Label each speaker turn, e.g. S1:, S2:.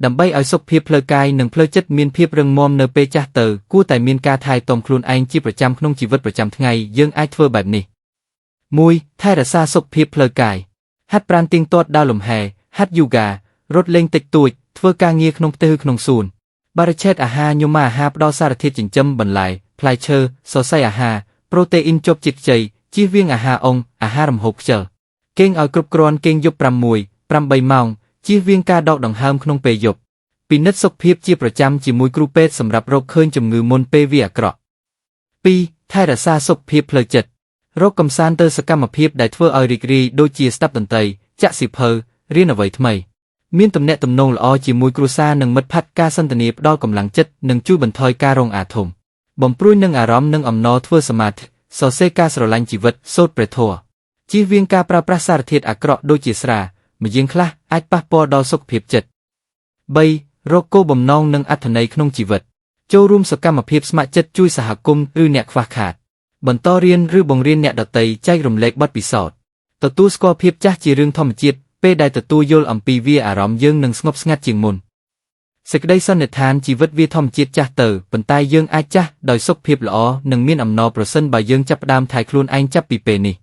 S1: ដើម្បីឲ្យសុខភាពផ្លូវកាយនិងផ្លូវចិត្តមានភាពរឹងមាំនៅពេលចាស់ទៅគួរតែមានការថែទាំខ្លួនឯងជាប្រចាំក្នុងជីវិតប្រចាំថ្ងៃយើងអាចធ្វើបែបនេះ 1. ថែរក្សាសុខភាពផ្លូវកាយហាត់ប្រាណទៀងទាត់ដើរលំហែហាត់យូហ្គារត់លេងតិចតួចធ្វើការងារក្នុងផ្ទះឬក្នុងសួនបរិច្ឆេទអាហារញ៉ាំអាហារផ្ដល់សារធាតុចិញ្ចឹមបន្លែផ្លែឈើសរសៃអាហារប្រូតេអ៊ីនជាប់ជាតិខ្ចីជៀសវាងអាហារអុងអាហាររំហូរខ្ជិលគេងឲ្យគ្រប់គ្រាន់គេងយប់6-8 ម៉ោងជៀសវាងការដកដង្ហើមក្នុងពេលយប់ពិនិត្យសុខភាពជាប្រចាំជាមួយគ្រូពេទ្យសម្រាប់រកឃើញជំងឺមុនពេលវាអាក្រក់ 2. ថែរក្សាសុខភាពផ្លូវចិត្តរកកំសាន្តទៅសកម្មភាពដែលធ្វើឲ្យរីករាយដូចជាស្ដាប់តន្ត្រីចាក់សៀវភៅរៀនអ្វីថ្មីមានទំនាក់ទំនងល្អជាមួយគ្រួសារនិងមិត្តភក្តិការសន្ទនាផ្ដល់កម្លាំងចិត្តនិងជួយបន្ថយការរងអាធំបំព្រួយនឹងអារម្មណ៍និងអំណរធ្វើសមាធិសរសេរការស្រឡាញ់ជីវិតសូត្រព្រះធម៌ជៀសវាងការប្រើប្រាស់សារធាតុអាក្រក់ដូចជាស្រាម្យ៉ាងខ្លះអាចប៉ះពាល់ដល់សុខភាពចិត្ត 3. រកគោលបំណងនិងអត្ថន័យក្នុងជីវិតចូលរួមសកម្មភាពស្ម័គ្រចិត្តជួយសហគមន៍ឬអ្នកខ្វះខាតបន្តរៀនឬបង្រៀនអ្នកដទៃចែករំលែកបទពិសោធន៍ទទួលស្គាល់ភាពចាស់ជារឿងធម្មជាតិពេលដែលទទួលយល់អំពីវាអារម្មណ៍យើងនឹងស្ងប់ស្ងាត់ជាងមុនសេចក្តីសន្និដ្ឋានជីវិតវាធម្មជាតិចាស់ទៅប៉ុន្តែយើងអាចចាស់ដោយសុខភាពល្អនិងមានអំណរប្រសិនបើយើងចាប់ផ្ដើមថែខ្លួនឯងចាប់ពីពេលនេះ